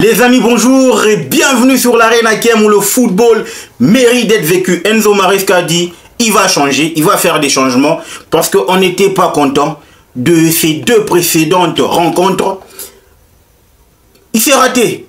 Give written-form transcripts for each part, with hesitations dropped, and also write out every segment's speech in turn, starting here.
Les amis, bonjour et bienvenue sur l'Arena Game où le football mérite d'être vécu. Enzo Maresca dit il va changer, il va faire des changements parce qu'on n'était pas content de ces deux précédentes rencontres. Il s'est raté.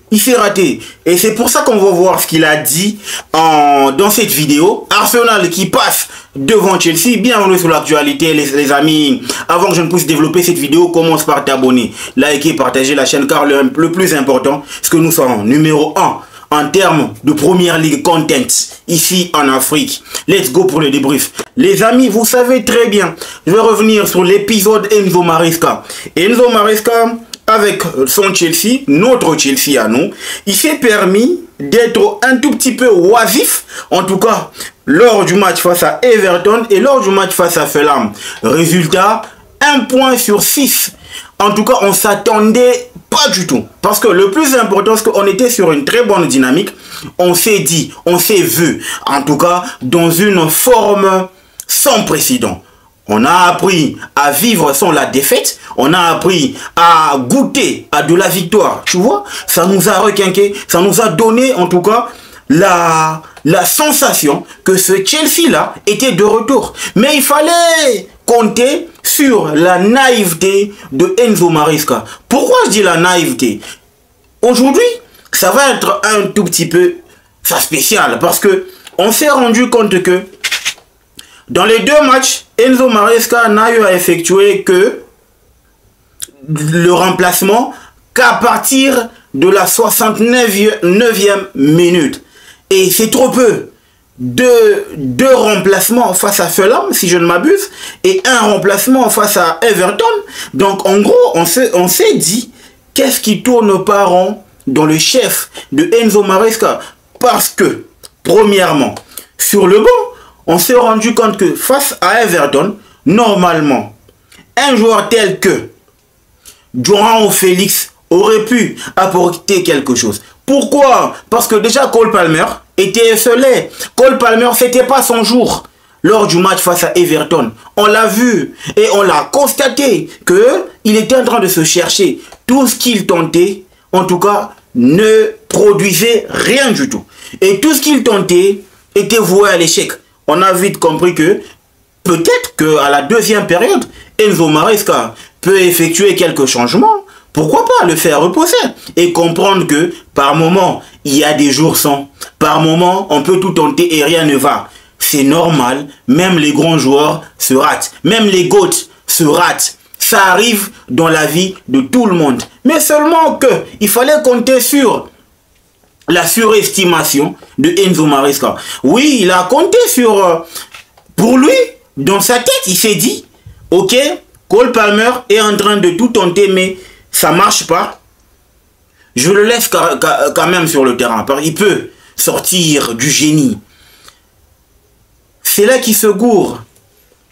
Et c'est pour ça qu'on va voir ce qu'il a dit dans cette vidéo. Arsenal qui passe devant Chelsea. Bienvenue sur l'actualité les amis. Avant que je ne puisse développer cette vidéo, commence par t'abonner, liker, partager la chaîne car le plus important, c'est que nous sommes numéro 1 en termes de Première Ligue content ici en Afrique. Let's go pour le débrief. Les amis, vous savez très bien, je vais revenir sur l'épisode Enzo Maresca. Enzo Maresca, avec son Chelsea, notre Chelsea à nous, il s'est permis d'être un tout petit peu oisif, en tout cas lors du match face à Everton et lors du match face à Fulham. Résultat, 1 point sur 6. En tout cas, on s'attendait pas du tout. Parce que le plus important, c'est qu'on était sur une très bonne dynamique. On s'est dit, on s'est vu, en tout cas, dans une forme sans précédent. On a appris à vivre sans la défaite. On a appris à goûter à de la victoire. Tu vois, ça nous a requinqué. Ça nous a donné, en tout cas, la sensation que ce Chelsea-là était de retour. Mais il fallait compter sur la naïveté de Enzo Maresca. Pourquoi je dis la naïveté? Aujourd'hui, ça va être un tout petit peu spécial. Parce que on s'est rendu compte que dans les deux matchs, Enzo Maresca n'a eu à effectuer que le remplacement qu'à partir de la 69e minute. Et c'est trop peu. Deux remplacements face à Fulham, si je ne m'abuse, et un remplacement face à Everton. Donc en gros, on s'est dit, qu'est-ce qui tourne pas rond dans le chef de Enzo Maresca? Parce que, premièrement, sur le banc, on s'est rendu compte que face à Everton, normalement, un joueur tel que João Félix aurait pu apporter quelque chose. Pourquoi? Parce que déjà Cole Palmer était esselé. Cole Palmer, c'était pas son jour lors du match face à Everton. On l'a vu et on l'a constaté qu'il était en train de se chercher. Tout ce qu'il tentait, en tout cas, ne produisait rien du tout. Et tout ce qu'il tentait était voué à l'échec. On a vite compris que peut-être qu'à la deuxième période, Enzo Maresca peut effectuer quelques changements. Pourquoi pas le faire reposer et comprendre que par moment, il y a des jours sans. Par moment, on peut tout tenter et rien ne va. C'est normal, même les grands joueurs se ratent. Même les GOAT se ratent. Ça arrive dans la vie de tout le monde. Mais seulement il fallait compter sur la surestimation de Enzo Maresca. Oui, il a compté sur... pour lui, dans sa tête, il s'est dit, ok, Cole Palmer est en train de tout tenter, mais ça marche pas. Je le laisse quand même sur le terrain. Il peut sortir du génie. C'est là qu'il se gourre.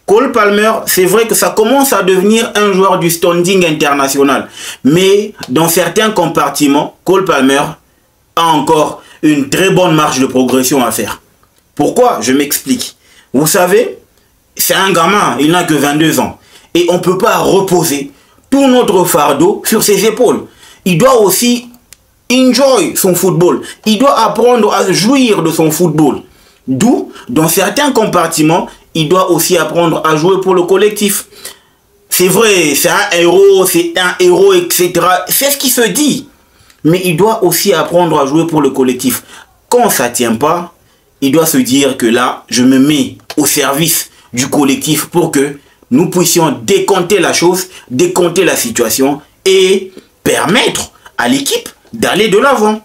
Cole Palmer, c'est vrai que ça commence à devenir un joueur du standing international. Mais dans certains compartiments, Cole Palmer a encore une très bonne marge de progression à faire. Pourquoi? Je m'explique. Vous savez, c'est un gamin, il n'a que 22 ans. Et on ne peut pas reposer tout notre fardeau sur ses épaules. Il doit aussi enjoy son football. Il doit apprendre à jouir de son football. D'où, dans certains compartiments, il doit aussi apprendre à jouer pour le collectif. C'est vrai, c'est un héros, etc. C'est ce qui se dit. Mais il doit aussi apprendre à jouer pour le collectif. Quand ça ne tient pas, il doit se dire que là, je me mets au service du collectif pour que nous puissions décompter la chose, décompter la situation et permettre à l'équipe d'aller de l'avant.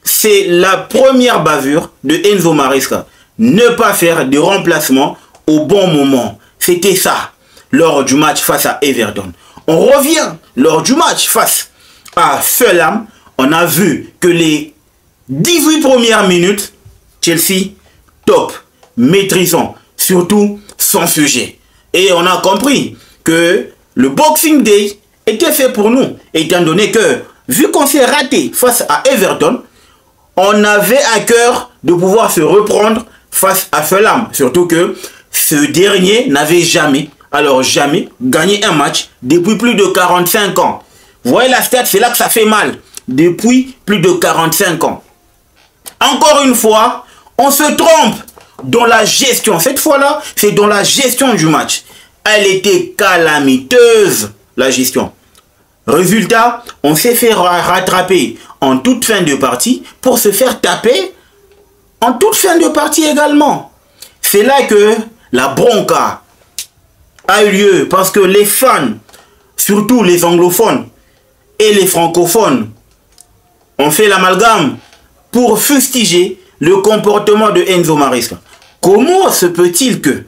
C'est la première bavure de Enzo Maresca. Ne pas faire de remplacement au bon moment. C'était ça lors du match face à Everton. On revient lors du match face à Fulham. On a vu que les 18 premières minutes, Chelsea, top, maîtrisant, surtout sans sujet. Et on a compris que le Boxing Day était fait pour nous, étant donné que, vu qu'on s'est raté face à Everton, on avait à cœur de pouvoir se reprendre face à Fulham. Surtout que ce dernier n'avait jamais gagné un match depuis plus de 45 ans. Vous voyez la stat, c'est là que ça fait mal. depuis plus de 45 ans. Encore une fois, on se trompe dans la gestion. Cette fois-là, c'est dans la gestion du match. Elle était calamiteuse, la gestion. Résultat, on s'est fait rattraper en toute fin de partie pour se faire taper en toute fin de partie également. C'est là que la bronca a eu lieu parce que les fans, surtout les anglophones et les francophones, ont fait l'amalgame pour fustiger le comportement de Enzo Maresca. Comment se peut-il que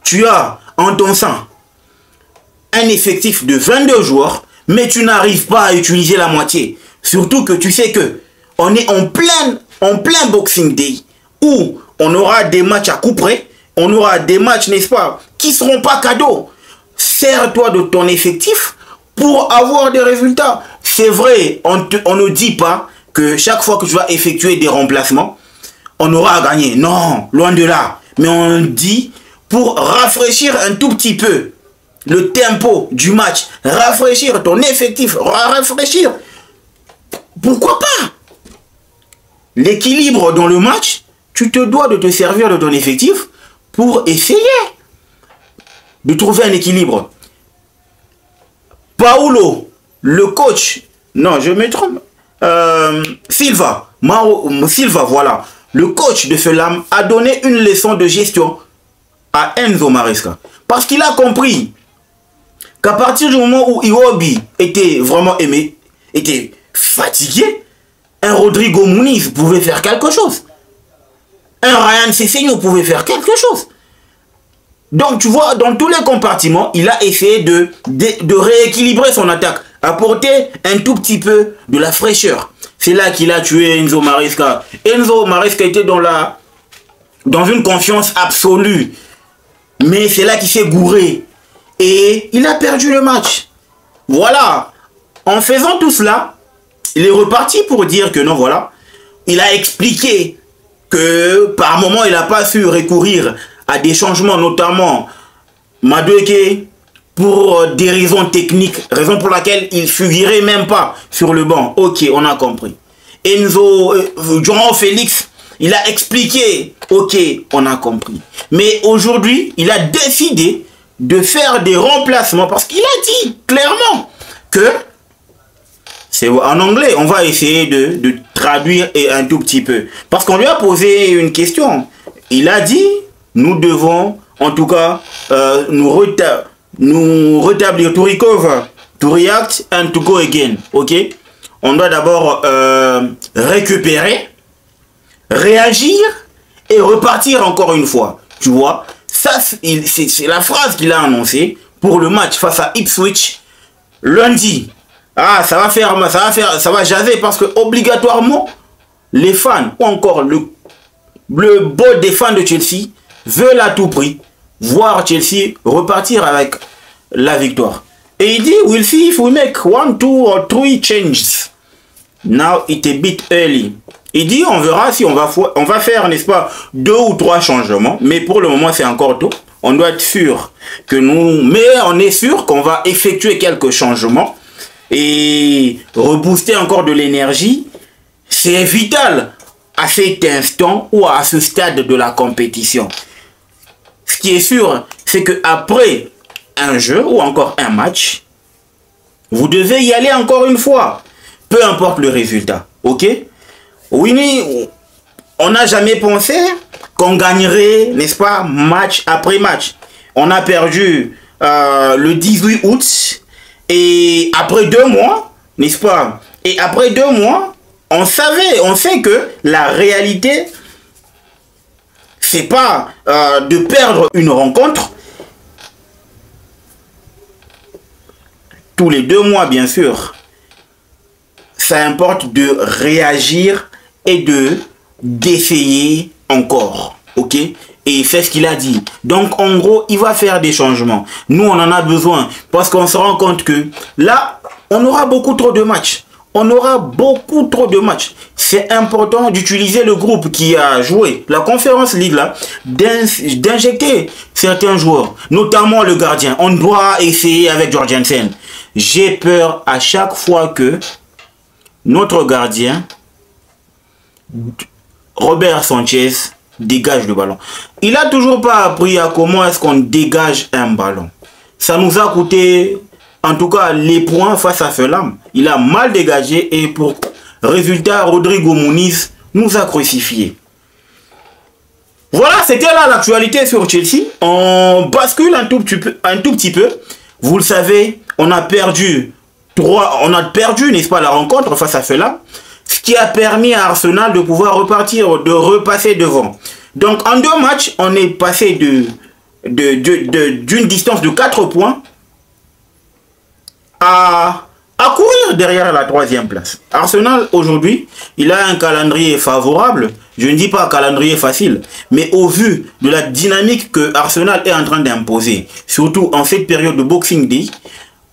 tu as en ton sein un effectif de 22 joueurs, mais tu n'arrives pas à utiliser la moitié? Surtout que tu sais que on est en plein Boxing Day, où on aura des matchs à coup près, on aura des matchs, n'est-ce pas, qui ne seront pas cadeaux. Sers-toi de ton effectif pour avoir des résultats. C'est vrai, on ne dit pas que chaque fois que tu vas effectuer des remplacements, on aura à gagner. Non, loin de là. Mais on dit pour rafraîchir un tout petit peu le tempo du match, rafraîchir ton effectif, rafraîchir. Pourquoi pas? L'équilibre dans le match, tu te dois de te servir de ton effectif pour essayer de trouver un équilibre. Paulo, le coach, non, je me trompe, Silva, Silva, voilà, le coach de Fulham a donné une leçon de gestion à Enzo Maresca. Parce qu'il a compris qu'à partir du moment où Iwobi était vraiment aimé, était fatigué, un Rodrigo Muniz pouvait faire quelque chose. Un Ryan Sessegnon pouvait faire quelque chose. Donc tu vois, dans tous les compartiments, il a essayé de rééquilibrer son attaque, apporter un tout petit peu de la fraîcheur. C'est là qu'il a tué Enzo Maresca. Enzo Maresca était dans une confiance absolue. Mais c'est là qu'il s'est gouré. Et il a perdu le match. Voilà. En faisant tout cela, il est reparti pour dire que non, voilà. Il a expliqué que par moment, il n'a pas su recourir à des changements, notamment Madueke, pour des raisons techniques, raison pour laquelle il ne figurait même pas sur le banc. Ok, on a compris. Enzo, João Félix, il a expliqué. Ok, on a compris. Mais aujourd'hui, il a décidé de faire des remplacements parce qu'il a dit clairement que, c'est en anglais, on va essayer de traduire un tout petit peu. Parce qu'on lui a posé une question. Il a dit, nous devons, en tout cas, nous rétablir, to recover, to react and to go again. Ok? On doit d'abord récupérer, réagir et repartir encore une fois. Tu vois? Ça, c'est la phrase qu'il a annoncée pour le match face à Ipswich lundi. Ah, ça va jaser parce que obligatoirement, les fans ou encore le board des fans de Chelsea veulent à tout prix voir Chelsea repartir avec la victoire. Et il dit, we'll see if we make 1, 2 or 3 changes. Now it's a bit early. Il dit, on verra si on va faire, n'est-ce pas, 2 ou 3 changements. Mais pour le moment, c'est encore tôt. On doit être sûr que mais on est sûr qu'on va effectuer quelques changements et rebooster encore de l'énergie. C'est vital à cet instant ou à ce stade de la compétition. Ce qui est sûr, c'est que après un jeu ou encore un match, vous devez y aller encore une fois. Peu importe le résultat. Ok? Winnie, on n'a jamais pensé qu'on gagnerait, n'est-ce pas, match après match. On a perdu le 18 août et après 2 mois, n'est-ce pas? Et après 2 mois, on sait que la réalité, c'est pas de perdre une rencontre tous les 2 mois, bien sûr. Ça importe de réagir et d'essayer encore. Ok? Et c'est ce qu'il a dit. Donc, en gros, il va faire des changements. Nous, on en a besoin. Parce qu'on se rend compte que là, on aura beaucoup trop de matchs. On aura beaucoup trop de matchs. C'est important d'utiliser le groupe qui a joué la Conference League là, d'injecter certains joueurs, notamment le gardien. On doit essayer avec Jorgensen. J'ai peur à chaque fois que notre gardien, Robert Sanchez, dégage le ballon. Il n'a toujours pas appris à comment est-ce qu'on dégage un ballon. Ça nous a coûté, en tout cas, les points face à Fulham. Il a mal dégagé et pour résultat, Rodrigo Muniz nous a crucifiés. Voilà, c'était là l'actualité sur Chelsea. On bascule un tout petit peu. Vous le savez, on a perdu, n'est-ce pas, la rencontre face à Fulham. Ce qui a permis à Arsenal de pouvoir repartir, de repasser devant. Donc en 2 matchs, on est passé d'une distance de 4 points à courir derrière la 3e place. Arsenal aujourd'hui, il a un calendrier favorable. Je ne dis pas un calendrier facile, mais au vu de la dynamique que Arsenal est en train d'imposer, surtout en cette période de Boxing Day,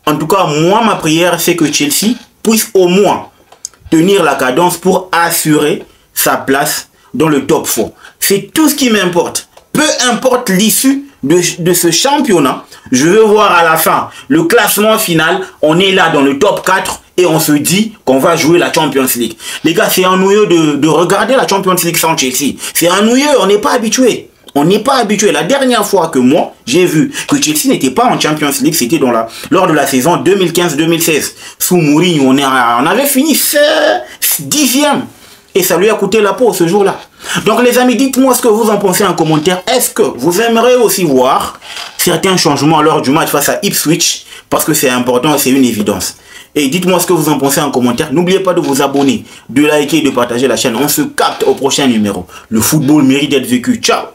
en tout cas, moi, ma prière, c'est que Chelsea puisse au moins tenir la cadence pour assurer sa place dans le top 4. C'est tout ce qui m'importe. Peu importe l'issue de ce championnat, je veux voir à la fin le classement final. On est là dans le top 4 et on se dit qu'on va jouer la Champions League. Les gars, c'est ennuyeux de regarder la Champions League sans Chelsea. C'est ennuyeux, on n'est pas habitué. On n'est pas habitué. La dernière fois que moi, j'ai vu que Chelsea n'était pas en Champions League, c'était lors de la saison 2015-2016. Sous Mourinho, on avait fini 10e. Et ça lui a coûté la peau ce jour-là. Donc les amis, dites-moi ce que vous en pensez en commentaire. Est-ce que vous aimeriez aussi voir certains changements lors du match face à Ipswich? Parce que c'est important, c'est une évidence. Et dites-moi ce que vous en pensez en commentaire. N'oubliez pas de vous abonner, de liker et de partager la chaîne. On se capte au prochain numéro. Le football mérite d'être vécu. Ciao!